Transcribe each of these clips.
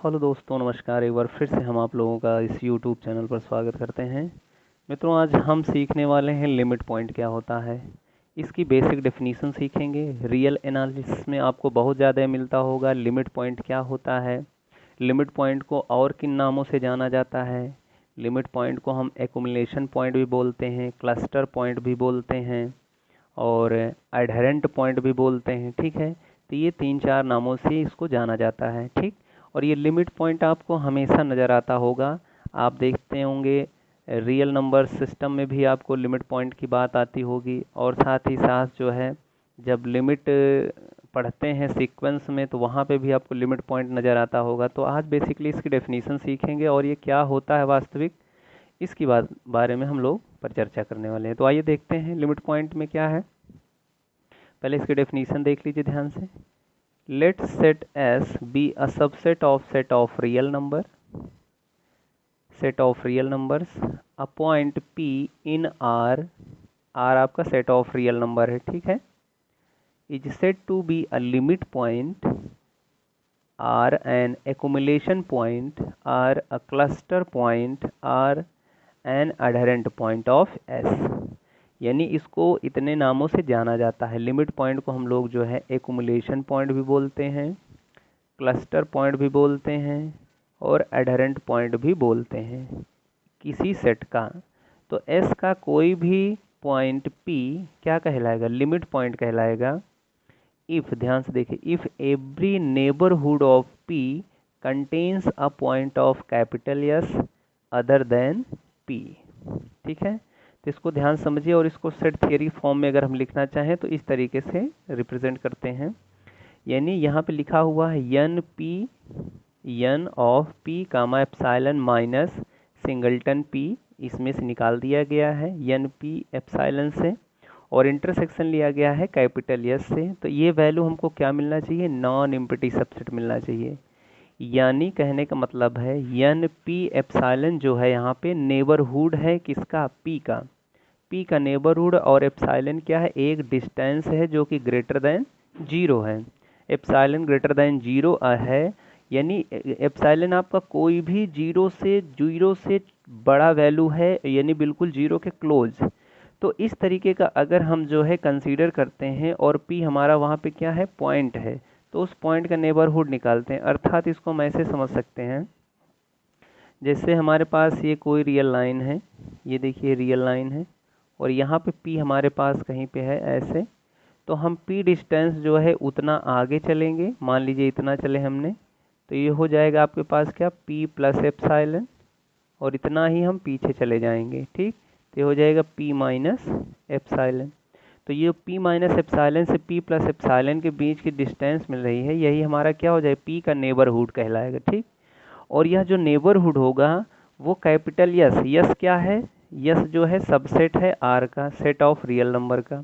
Hello दोस्तों, नमस्कार। एक बार फिर से हम आप लोगों का इस यूट्यूब चैनल पर स्वागत करते हैं। मित्रों, आज हम सीखने वाले हैं लिमिट पॉइंट क्या होता है। इसकी बेसिक डेफिनीशन सीखेंगे। रियल एनालिसिस में आपको बहुत ज़्यादा मिलता होगा लिमिट पॉइंट क्या होता है, लिमिट पॉइंट को और किन नामों से जाना जाता है। लिमिट पॉइंट को हम एक्युमुलेशन पॉइंट भी बोलते हैं, क्लस्टर पॉइंट भी बोलते हैं और एडहेरेंट पॉइंट भी बोलते हैं। ठीक है, तो ये 3-4 नामों से इसको जाना जाता है। ठीक, और ये लिमिट पॉइंट आपको हमेशा नज़र आता होगा। आप देखते होंगे रियल नंबर सिस्टम में भी आपको लिमिट पॉइंट की बात आती होगी, और साथ ही साथ जो है जब लिमिट पढ़ते हैं सीक्वेंस में तो वहाँ पे भी आपको लिमिट पॉइंट नज़र आता होगा। तो आज बेसिकली इसकी डेफिनीशन सीखेंगे और ये क्या होता है वास्तविक, इसकी बारे में हम लोग पर चर्चा करने वाले हैं। तो आइए देखते हैं लिमिट पॉइंट में क्या है। पहले इसकी डेफिनीशन देख लीजिए ध्यान से। Let set S be a subset of real number, set of real numbers, a point P in R, R आपका set of real number है, ठीक है, is said to be a limit point, R an accumulation point, R a cluster point, R an adherent point of S। यानी इसको इतने नामों से जाना जाता है। लिमिट पॉइंट को हम लोग जो है एक्युमुलेशन पॉइंट भी बोलते हैं, क्लस्टर पॉइंट भी बोलते हैं और एडहेरेंट पॉइंट भी बोलते हैं किसी सेट का। तो एस का कोई भी पॉइंट पी क्या कहलाएगा, लिमिट पॉइंट कहलाएगा। इफ़, ध्यान से देखिए, if every neighbourhood of P contains a point of capital S other than P. ठीक है, तो इसको ध्यान समझिए और इसको सेट थियरी फॉर्म में अगर हम लिखना चाहें तो इस तरीके से रिप्रेजेंट करते हैं। यानी यहाँ पे लिखा हुआ है N P, N of P comma epsilon minus singleton P, इसमें से निकाल दिया गया है यन पी एप्साइलन से, और इंटरसेक्शन लिया गया है कैपिटल एस से। तो ये वैल्यू हमको क्या मिलना चाहिए, नॉन एम्प्टी सबसेट मिलना चाहिए। यानी कहने का मतलब है यन पी एप्साइलन जो है यहाँ पे नेबरहुड है किसका, पी का, पी का नेबरहुड, और एप्साइलन क्या है, एक डिस्टेंस है जो कि ग्रेटर देन 0 है। एप्साइलन ग्रेटर देन 0 है, यानी एप्साइलन आपका कोई भी 0 से बड़ा वैल्यू है, यानी बिल्कुल 0 के क्लोज। तो इस तरीके का अगर हम जो है कंसीडर करते हैं और पी हमारा वहाँ पे क्या है, पॉइंट है, तो उस पॉइंट का नेबरहुड निकालते हैं। अर्थात इसको हम ऐसे समझ सकते हैं, जैसे हमारे पास ये कोई रियल लाइन है, ये देखिए रियल लाइन है, और यहाँ पे P हमारे पास कहीं पे है ऐसे, तो हम P डिस्टेंस जो है उतना आगे चलेंगे। मान लीजिए इतना चले हमने, तो ये हो जाएगा आपके पास क्या, P प्लस एप्साइलन, और इतना ही हम पीछे चले जाएंगे। ठीक, तो ये हो जाएगा P माइनस एप्साइलन। तो ये P माइनस एप्साइलन से P प्लस एप्साइलन के बीच की डिस्टेंस मिल रही है, यही हमारा क्या हो जाए, P का नेबरहुड कहलाएगा। ठीक, और यह जो नेबरहुड होगा वो कैपिटल यस, यस क्या है, यस जो है सबसेट है आर का, सेट ऑफ रियल नंबर का।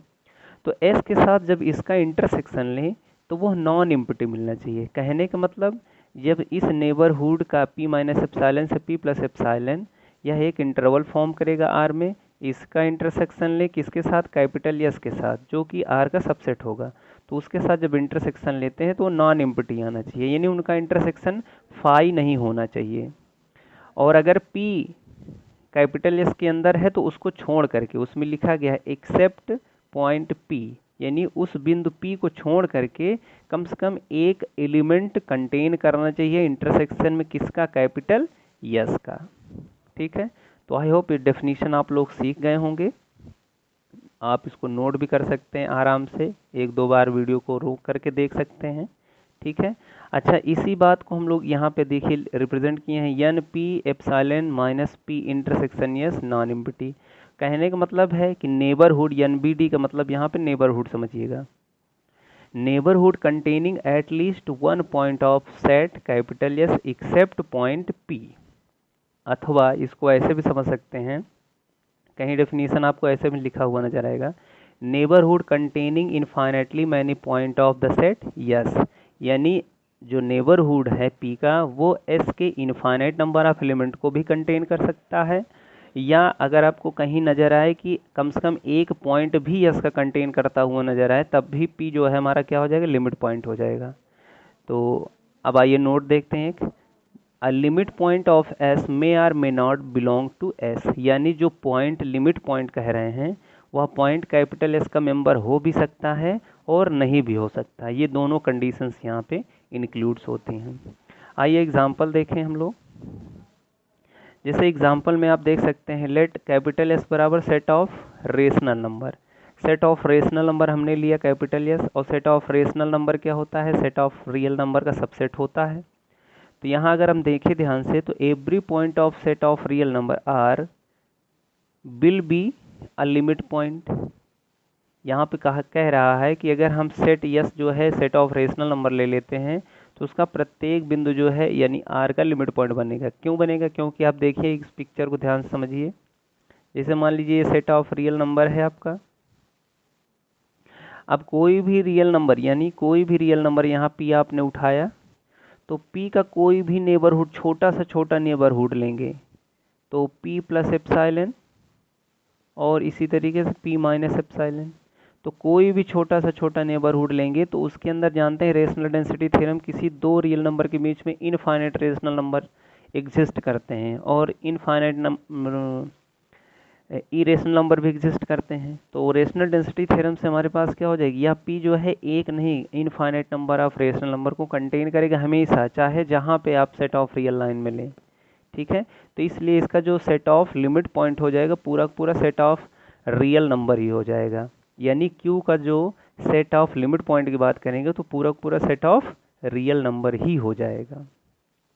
तो एस के साथ जब इसका इंटरसेक्शन लें तो वो नॉन एम्प्टी मिलना चाहिए। कहने का मतलब जब इस नेबरहुड का पी माइनस एप्साइलन से पी प्लस एप्साइलन यह एक इंटरवल फॉर्म करेगा आर में, इसका इंटरसेक्शन ले किसके साथ, कैपिटल यस के साथ, जो कि आर का सबसेट होगा। तो उसके साथ जब इंटरसेक्शन लेते हैं तो नॉन एम्प्टी आना चाहिए, यानी उनका इंटरसेक्शन फाई नहीं होना चाहिए। और अगर P कैपिटल एस के अंदर है तो उसको छोड़ करके उसमें लिखा गया है एक्सेप्ट पॉइंट P, यानी उस बिंदु P को छोड़ करके कम से कम एक एलिमेंट कंटेन करना चाहिए इंटरसेक्शन में किसका, कैपिटल यस का। ठीक है, तो आई होप ये डेफिनीशन आप लोग सीख गए होंगे। आप इसको नोट भी कर सकते हैं आराम से, 1-2 बार वीडियो को रोक करके देख सकते हैं। ठीक है, अच्छा इसी बात को हम लोग यहाँ पे देखिए रिप्रेजेंट किए हैं N P epsilon minus P intersection yes non empty. कहने का मतलब है कि नेबरहुड, एन बी डी का मतलब यहाँ पे नेबरहुड समझिएगा, neighbourhood containing at least one point of set capital S except point P. अथवा इसको ऐसे भी समझ सकते हैं, कहीं डेफिनेशन आपको ऐसे भी लिखा हुआ नजर आएगा, neighbourhood containing infinitely many point of the set yes, यानी जो नेबरहुड है P का वो S के इनफाइनाइट नंबर ऑफ एलिमेंट को भी कंटेन कर सकता है, या अगर आपको कहीं नज़र आए कि कम से कम एक पॉइंट भी S का कंटेन करता हुआ नज़र आए, तब भी P जो है हमारा क्या हो जाएगा, लिमिट पॉइंट हो जाएगा। तो अब आइए नोट देखते हैं एक, a limit point of S may or may not belong to S, यानी जो पॉइंट लिमिट पॉइंट कह रहे हैं वह पॉइंट कैपिटल एस का मेंबर हो भी सकता है और नहीं भी हो सकता। ये दोनों कंडीशंस यहाँ पे इंक्लूड्स होती हैं। आइए एग्जांपल देखें हम लोग। जैसे एग्जांपल में आप देख सकते हैं, लेट कैपिटल एस बराबर set of rational number. Set of rational number हमने लिया कैपिटल एस, और सेट ऑफ रेशनल नंबर क्या होता है, सेट ऑफ रियल नंबर का सबसेट होता है। तो यहाँ अगर हम देखें ध्यान से, तो every point of set of real number R will be a limit point. यहाँ पे कह रहा है कि अगर हम सेट यस जो है सेट ऑफ रेशनल नंबर ले लेते हैं तो उसका प्रत्येक बिंदु जो है यानी आर का लिमिट पॉइंट बनेगा। क्यों बनेगा, क्योंकि आप देखिए इस पिक्चर को ध्यान से समझिए। जैसे मान लीजिए ये सेट ऑफ रियल नंबर है आपका। अब कोई भी रियल नंबर यानी कोई भी रियल नंबर यहाँ पी आपने उठाया, तो पी का कोई भी नेबरहुड, छोटा से छोटा नेबरहुड लेंगे तो पी प्लस एप्सिलॉन, और इसी तरीके से पी माइनस एप्सिलॉन। तो कोई भी छोटा से छोटा नेबरहुड लेंगे तो उसके अंदर जानते हैं रेशनल डेंसिटी थ्योरम, किसी दो रियल नंबर के बीच में इनफाइनाइट रेशनल नंबर एग्जिस्ट करते हैं और इनफाइनाइट इरेशनल नंबर भी एग्जिस्ट करते हैं। तो रेशनल डेंसिटी थ्योरम से हमारे पास क्या हो जाएगी, या पी जो है एक नहीं infinite number of rational number को कंटेन करेगा हमेशा, चाहे जहाँ पे आप सेट ऑफ रियल लाइन में लें। ठीक है, तो इसलिए इसका जो सेट ऑफ लिमिट पॉइंट हो जाएगा पूरा पूरा सेट ऑफ रियल नंबर ही हो जाएगा। यानी क्यू का जो सेट ऑफ लिमिट पॉइंट की बात करेंगे तो पूरा पूरा सेट ऑफ रियल नंबर ही हो जाएगा।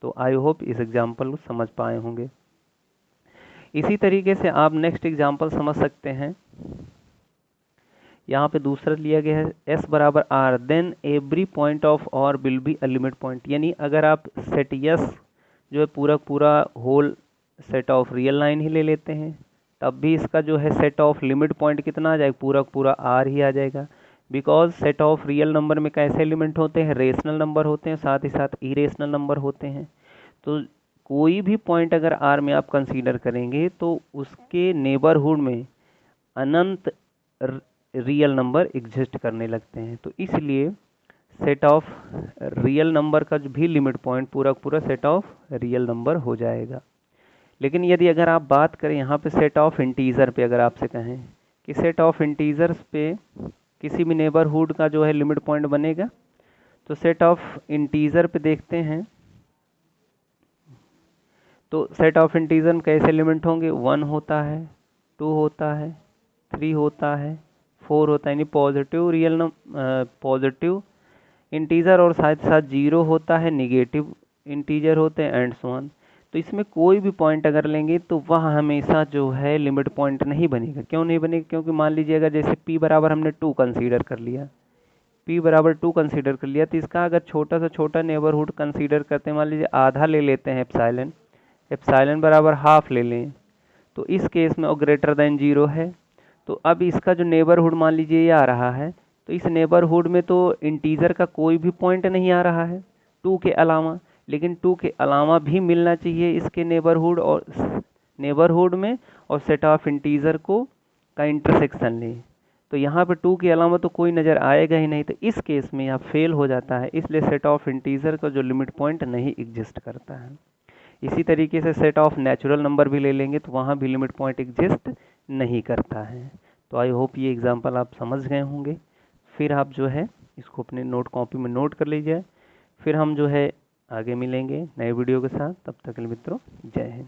तो आई होप इस एग्जाम्पल को समझ पाए होंगे। इसी तरीके से आप नेक्स्ट एग्जाम्पल समझ सकते हैं। यहाँ पे दूसरा लिया गया है एस बराबर R, then every point of R will be a limit point. यानी अगर आप सेट यस जो है पूरा पूरा whole set of real line ही ले लेते हैं तब भी इसका जो है सेट ऑफ लिमिट पॉइंट कितना आ जाएगा, पूरा पूरा आर ही आ जाएगा। Because set of real number में कैसे एलिमेंट होते हैं, रेशनल नंबर होते हैं, साथ ही साथ इरेशनल नंबर होते हैं। तो कोई भी पॉइंट अगर आर में आप कंसीडर करेंगे तो उसके नेबरहुड में अनंत रियल नंबर एग्जिस्ट करने लगते हैं। तो इसलिए सेट ऑफ रियल नंबर का जो भी लिमिट पॉइंट पूरा पूरा सेट ऑफ रियल नंबर हो जाएगा। लेकिन यदि अगर आप बात करें यहाँ पे सेट ऑफ इंटीजर पे, अगर आपसे कहें कि सेट ऑफ इंटीजर्स पे किसी भी नेबरहुड का जो है लिमिट पॉइंट बनेगा, तो सेट ऑफ इंटीजर पे देखते हैं तो सेट ऑफ इंटीजर में कैसे एलिमेंट होंगे, 1 होता है, 2 होता है, 3 होता है, 4 होता है, यानी पॉजिटिव रियल पॉजिटिव इंटीजर, और साथ साथ 0 होता है, निगेटिव इंटीजर होते हैं, एंड सो ऑन। तो इसमें कोई भी पॉइंट अगर लेंगे तो वह हमेशा जो है लिमिट पॉइंट नहीं बनेगा। क्यों नहीं बनेगा, क्योंकि मान लीजिए अगर जैसे p बराबर हमने 2 कंसीडर कर लिया, p बराबर 2 कंसीडर कर लिया, तो इसका अगर छोटा सा छोटा नेबरहुड कंसीडर करते हैं, मान लीजिए आधा ले लेते हैं एप्सिलॉन, एप्सिलॉन बराबर हाफ ले लें, तो इस केस में और ग्रेटर देन 0 है। तो अब इसका जो नेबरहुड मान लीजिए ये आ रहा है, तो इस नेबरहुड में तो इंटीजर का कोई भी पॉइंट नहीं आ रहा है 2 के अलावा, लेकिन 2 के अलावा भी मिलना चाहिए इसके नेबरहुड में और सेट ऑफ इंटीजर को का इंटरसेक्शन लें। तो यहाँ पे 2 के अलावा तो कोई नज़र आएगा ही नहीं, तो इस केस में यह फेल हो जाता है। इसलिए सेट ऑफ इंटीजर का जो लिमिट पॉइंट नहीं एग्जिस्ट करता है। इसी तरीके से सेट ऑफ नेचुरल नंबर भी ले लेंगे तो वहाँ भी लिमिट पॉइंट एग्जिस्ट नहीं करता है। तो आई होप ये एग्जांपल आप समझ गए होंगे। फिर आप जो है इसको अपने नोट कॉपी में नोट कर लीजिए। फिर हम जो है आगे मिलेंगे नए वीडियो के साथ। तब तक के लिए मित्रों, जय हिंद।